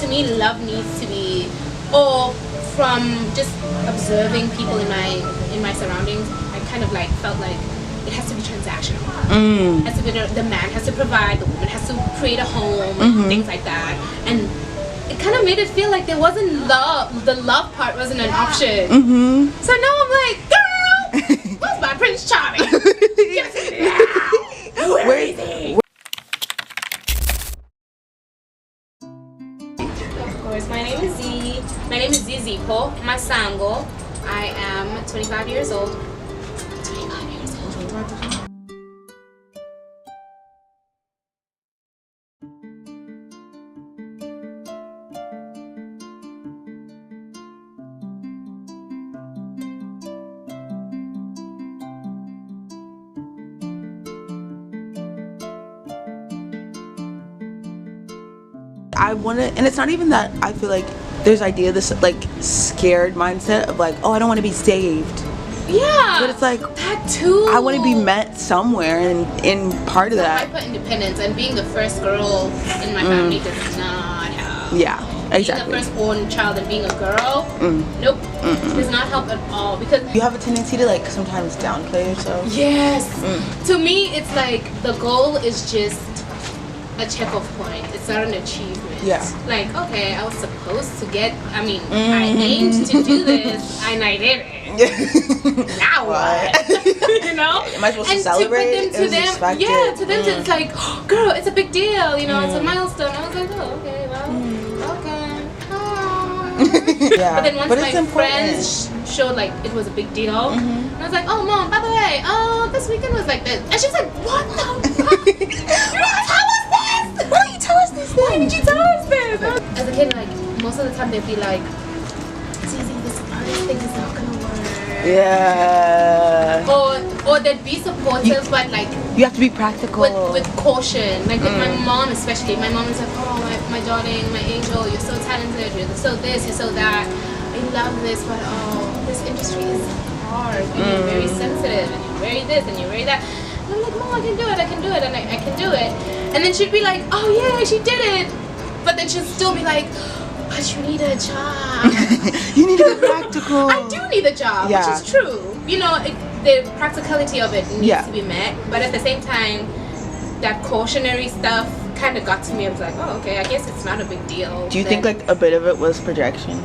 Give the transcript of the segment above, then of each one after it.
to me, love needs to be, or from just observing people in my surroundings, I kind of like felt like it has to be transactional. It has to be the man has to provide, the woman has to create a home, and things like that. And it kind of made it feel like there wasn't love. The love part wasn't an option. So now I'm like, girl, where's my Prince Charming? Give it to me now. Where is he? Of course, my name is Z. My name is Zizi po Masango. I am 25 years old. 25 years old. I want to, and it's not even that I feel like there's this like scared mindset of like, oh, I don't want to be saved. Yeah, but it's like that too. I want to be met somewhere, and in part of that, hyper independence and being the first girl in my family does not help. Yeah, exactly. Being the firstborn child and being a girl, nope, does not help at all, because you have a tendency to like sometimes downplay yourself. Yes. To me, it's like the goal is just a check-off point. It's not an achievement. Yeah. Like, okay, I was supposed to get, I aimed to do this and I did it. Now what? You know? Am I supposed to celebrate? To them, it's like, oh, girl, it's a big deal. You know, it's a milestone. I was like, oh, okay, well, okay. Yeah. But then once my friends showed like it was a big deal, and I was like, oh, mom, by the way, this weekend was like this. And she's like, what the fuck? You didn't tell us this! Why did you tell us this? Why did you tell us this? As a kid, like, most of the time they'd be like, Zizi, this artist thing is not gonna work. Yeah. Or they'd be supportive, but like you have to be practical with caution. Like with my mom especially. My mom is like, oh, my darling, my angel, you're so talented, you're so this, you're so that. I love this, but this industry is hard. And you're very sensitive, and you're very this, and you're very that. And I'm like, Mom, I can do it, and I can do it. And then she'd be like, oh yeah, she did it. But then she'd still be like, but you need a job. You need to be practical. I do need a job, which is true. You know, the practicality of it needs to be met. But at the same time, that cautionary stuff kind of got to me. I was like, oh, okay, I guess it's not a big deal. Do you think like a bit of it was projection?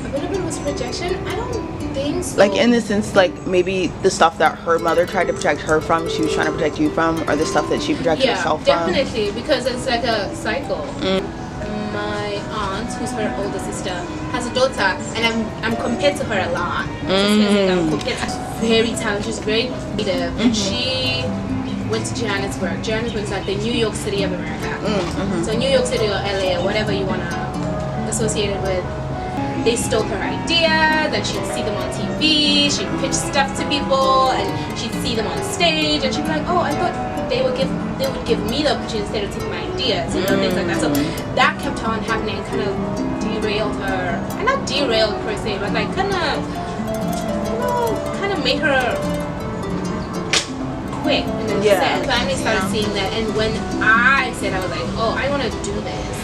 A bit of it was projection? I don't think so. Like in the sense, like maybe the stuff that her mother tried to protect her from, she was trying to protect you from, or the stuff that she protected herself from? Yeah, definitely, because it's like a cycle. My aunt, who's her older sister, has a daughter, and I'm compared to her a lot. I'm compared to her. Very talented, she's very creative, and she went to Johannesburg. Johannesburg is like the New York City of America. So New York City or LA or whatever you want to associate it with. They stole her ideas, and she'd see them on TV, she'd pitch stuff to people, and she'd see them on stage, and she'd be like, oh, I thought they would give me the opportunity instead of taking my ideas, you know, things like that. So that kept on happening, kind of derailed her, and not derailed per se, but like kind of made her quit in a sense. I finally started seeing that, and when I said, I was like, oh, I want to do this,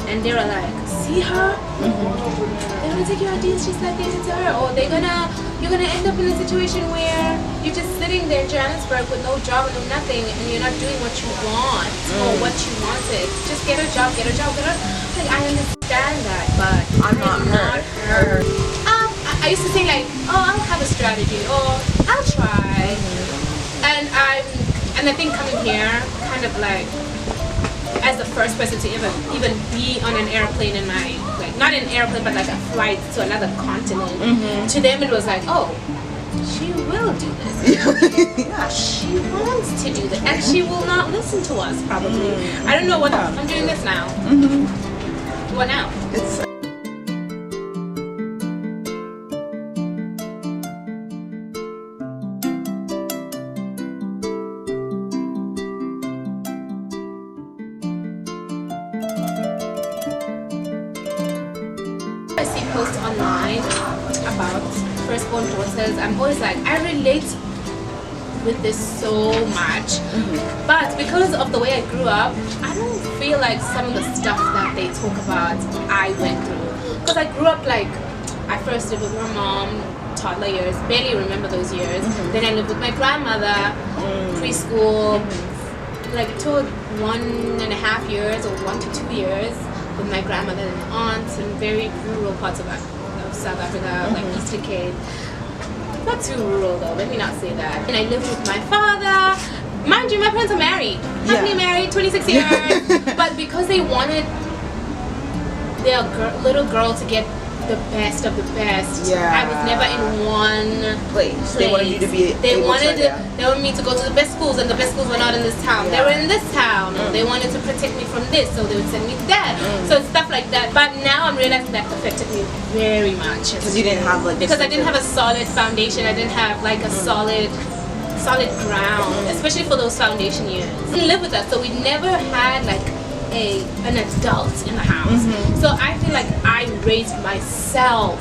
and they were like, see her? They're gonna take your ideas just like they did to her, or you're gonna end up in a situation where you're just sitting there in Johannesburg with no job and no nothing, and you're not doing what you want or what you wanted. Just get a job. Like, I understand that, but I'm not her. I used to say like, oh, I'll have a strategy, or I'll try, and I think coming here, kind of like, as the first person to even be on an airplane in my, like, not an airplane, but like a flight to another continent, to them it was like, oh, she will do this. Yeah, she wants to do this, and she will not listen to us probably. I don't know what I'm doing this now. What now? I see posts online about firstborn daughters. I'm always like, I relate with this so much. But because of the way I grew up, I don't feel like some of the stuff that they talk about I went through. Because I grew up like, I first lived with my mom, toddler years, barely remember those years. Then I lived with my grandmother, preschool, like till 1.5 years or 1 to 2 years with my grandmother and aunts in very rural parts of South Africa, like Eastern Cape. Not too rural though, let me not say that. And I lived with my father. Mind you, my parents are married. Happily married, 26 years. But because they wanted their little girl to get the best of the best, I was never in one place. They wanted you to be they wanted me to go to the best schools, and the best schools were not in this town. They were in this town. They wanted to protect me from this, so they would send me that. So it's stuff like that. But now I'm realizing that affected me very much. Because you didn't have like because I didn't have a solid foundation. I didn't have like a solid ground, especially for those foundation years. We lived with us, so we never had like an adult in the house. So I feel like I raised myself,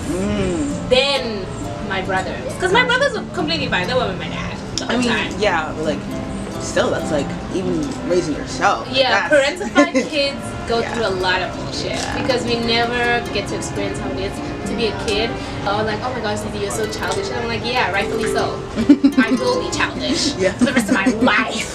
then my brothers, because my brothers were completely fine. They were with my dad the whole time. But like still, that's like even raising yourself. Parentified kids go through a lot of bullshit because we never get to experience how it is to be a kid. I was like, oh my gosh, Zizi, you're so childish. And I'm like, yeah, rightfully so. I will be childish for the rest of my life.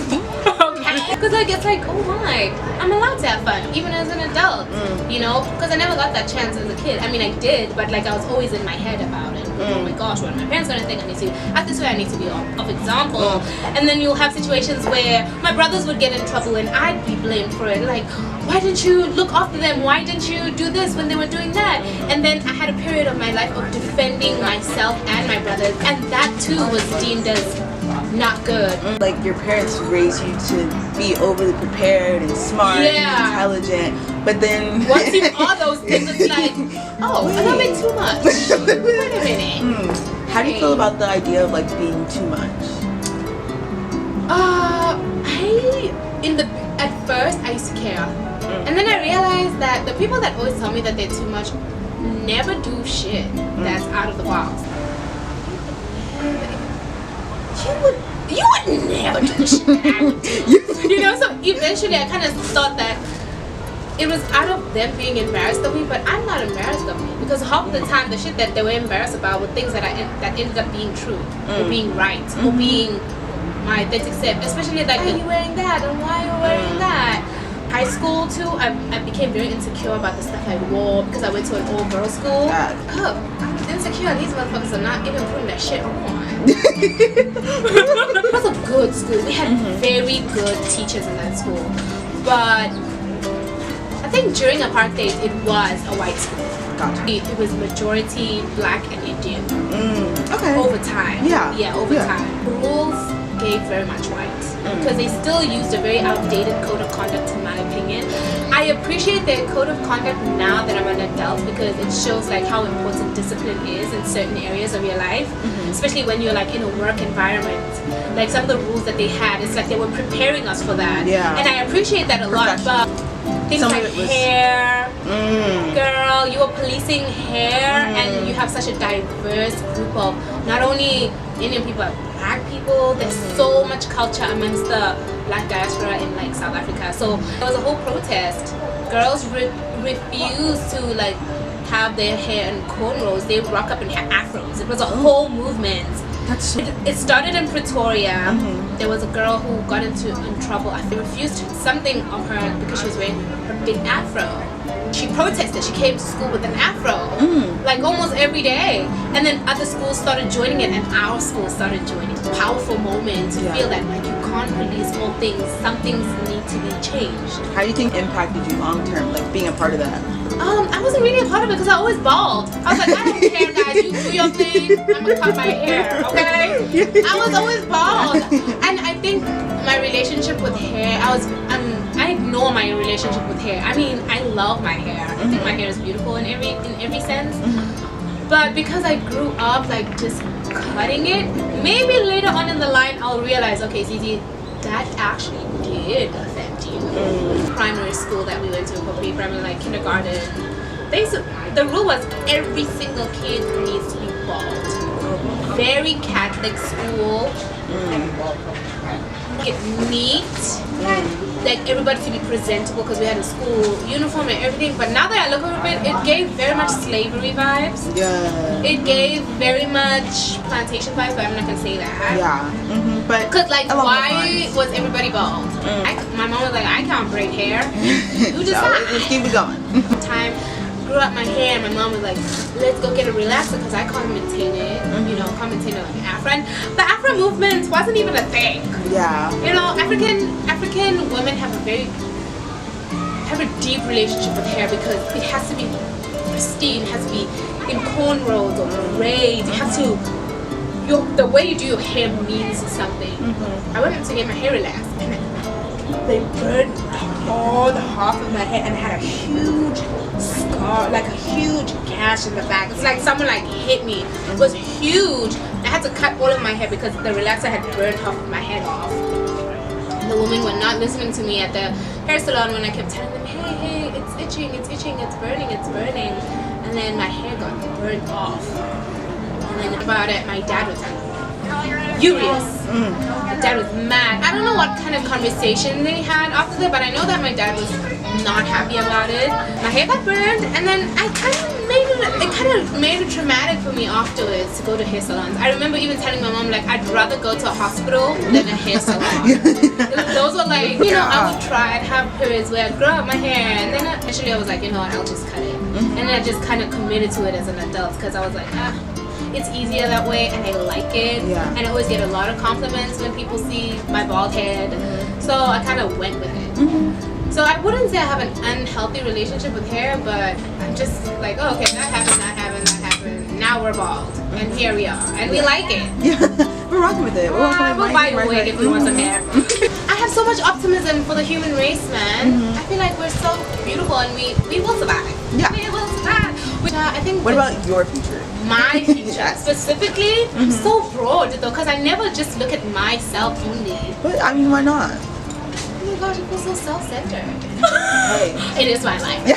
Because like it's like, oh my, I'm allowed to have fun even as an adult, you know, because I never got that chance as a kid. I mean, I did, but like I was always in my head about it. Oh my gosh, what are my parents gonna think? I need to act this way, I need to be of example. And then you'll have situations where my brothers would get in trouble and I'd be blamed for it. Like, why didn't you look after them? Why didn't you do this when they were doing that? And then I had a period of my life of defending myself and my brothers, and that too was deemed as not good. Like your parents raised you to be overly prepared and smart and intelligent, but then once you all those things, it's like, oh, a little bit too much. Wait a minute. How do you feel about the idea of like being too much? At first I used to care, and then I realized that the people that always tell me that they're too much never do shit that's out of the box. You would never do the shit that I would do. You know, so eventually I kind of thought that it was out of them being embarrassed of me, but I'm not embarrassed of me because half of the time the shit that they were embarrassed about were things that that ended up being true or being right or being my authentic self. Especially like, why are you wearing that and why are you wearing that? High school too, I became very insecure about the stuff I wore because I went to an all-girls school. Oh, I'm insecure. These motherfuckers are not even putting that shit on. It was a good school. We had very good teachers in that school, but I think during apartheid it was a white school. It was majority black and Indian. Over time. Over time. The rules gave very much white because they still used a very outdated code of conduct, in my opinion. I appreciate their code of conduct now that I'm an adult because it shows like how important discipline is in certain areas of your life, especially when you're like in a work environment. Like some of the rules that they had, it's like they were preparing us for that. And I appreciate that a lot. But things like hair, girl, you are policing hair, and you have such a diverse group of not only Indian people, but black people. There's so much culture amongst the black diaspora in like South Africa. So there was a whole protest. Girls refused to like have their hair in cornrows. They would rock up and have afros. It was a whole movement. It started in Pretoria. There was a girl who got in trouble. They refused something of her because she was wearing her big afro. She protested. She came to school with an afro, like almost every day. And then other schools started joining it, and our school started joining. Powerful moment to feel that like you can't release all things. Some things need to be changed. How do you think impacted you long term, like being a part of that? I wasn't really a part of it because I always bald. I was like, I don't care, guys. You do your thing. I'm gonna cut my hair, okay? I was always bald, and I think my relationship with hair, I ignore my relationship with hair. I mean, I love my hair. I think my hair is beautiful in every sense. But because I grew up like just cutting it, maybe later on in the line I'll realize, okay, Zizi, that actually did affect you. Primary school that we went to for pre-primary, like kindergarten, the rule was every single kid needs to be bald. very Catholic school. Get neat, like everybody to be presentable because we had a school uniform and everything. But now that I look over it, it gave very much slavery vibes. Yeah. It gave very much plantation vibes, but I'm not gonna say that. Yeah. But because like, why was everybody bald? My mom was like, I can't braid hair. Who decide? Just keep it going. Time grew up my hair, and my mom was like, let's go get a relaxer because I can't maintain it. You know, can't maintain it like an Afro. And the Afro movement wasn't even a thing. Yeah. You know, African women have a deep relationship with hair because it has to be pristine, it has to be in cornrows or braids. You have to, the way you do your hair means something. I went to get my hair relaxed and they burned all the half of my hair and I had a huge scar, like a huge gash in the back. It's like someone like hit me. It was huge. I had to cut all of my hair because the relaxer had burned half of my head off. The women were not listening to me at the hair salon when I kept telling them, hey, it's itching, it's burning. And then my hair got burned off. And then about it, my dad was furious. My dad was mad. I don't know what kind of conversation they had after that, but I know that my dad was not happy about it. My hair got burned, and then it kind of made it traumatic for me afterwards to go to hair salons. I remember even telling my mom, like, I'd rather go to a hospital than a hair salon. Those were like, you know, I would try, I'd have periods where I'd grow out my hair, and then eventually I was like, you know what, I'll just cut it. And then I just kind of committed to it as an adult because I was like, it's easier that way and I like it. And I always get a lot of compliments when people see my bald head. So I kind of went with it. So I wouldn't say I have an unhealthy relationship with hair, but I'm just like, oh, okay, that happened. Now we're bald, and here we are, and we like it. We're rocking with it. We'll buy a wig if we want some hair. I have so much optimism for the human race, man. I feel like we're so beautiful, and we will survive. We will survive. I think. What about your future? My future specifically, so broad though, because I never just look at myself only. But I mean, why not? Oh my gosh, I feel so self-centered. Hey, it is my life. It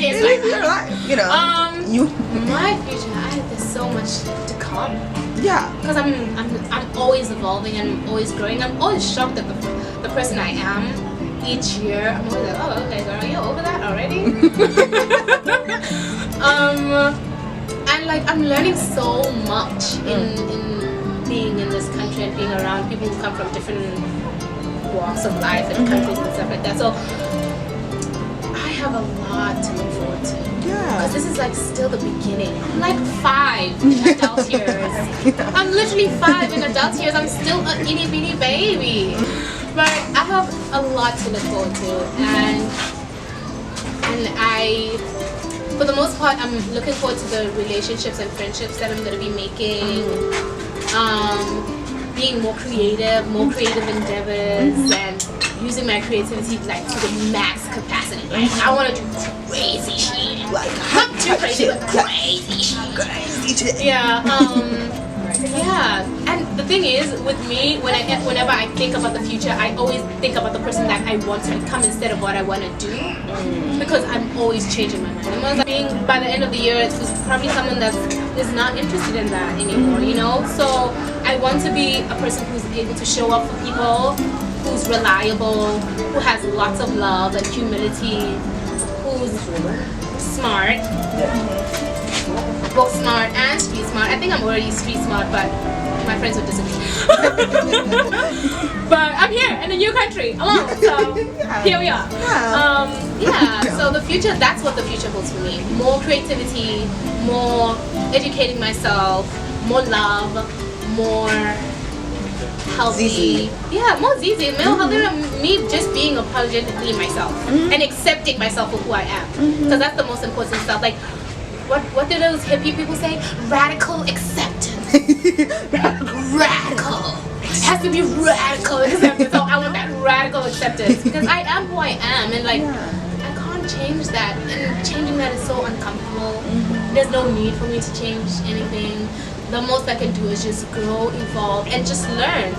is your life. You know. My future, there's so much to come. Yeah. Because I'm always evolving and I'm always growing. I'm always shocked at the person I am each year. I'm always like, oh, okay, girl, you over that already? And like I'm learning so much in being in this country and being around people who come from different walks of life and countries and stuff like that. So I have a lot to look forward to. Because this is like still the beginning. I'm like 5 in adult years. I'm literally 5 in adult years. I'm still a itty bitty baby. But I have a lot to look forward to, and I, for the most part, I'm looking forward to the relationships and friendships that I'm going to be making. Being more creative endeavors, and using my creativity like to the max capacity. Like I want to do crazy shit, like not too crazy, but crazy shit. Yeah. And the thing is, with me, whenever I think about the future, I always think about the person that I want to become instead of what I want to do, because I'm always changing my mind. And by the end of the year, it's probably someone that is not interested in that anymore, you know. So I want to be a person who's able to show up for people, who's reliable, who has lots of love and humility, who's smart. Book smart and street smart. I think I'm already street smart, but my friends would disagree. But I'm here in a new country alone, so here we are. So the future, that's what the future holds for me. More creativity, more educating myself, more love, more healthy. Zizi. Yeah, more Zizi. More healthy than me just being apologetically myself and accepting myself for who I am. Because that's the most important stuff. Like, what do those hippie people say? Radical acceptance. Radical. It has to be radical acceptance. So I want that radical acceptance because I am who I am, and like I can't change that. And changing that is so uncomfortable. There's no need for me to change anything. The most I can do is just grow, evolve, and just learn.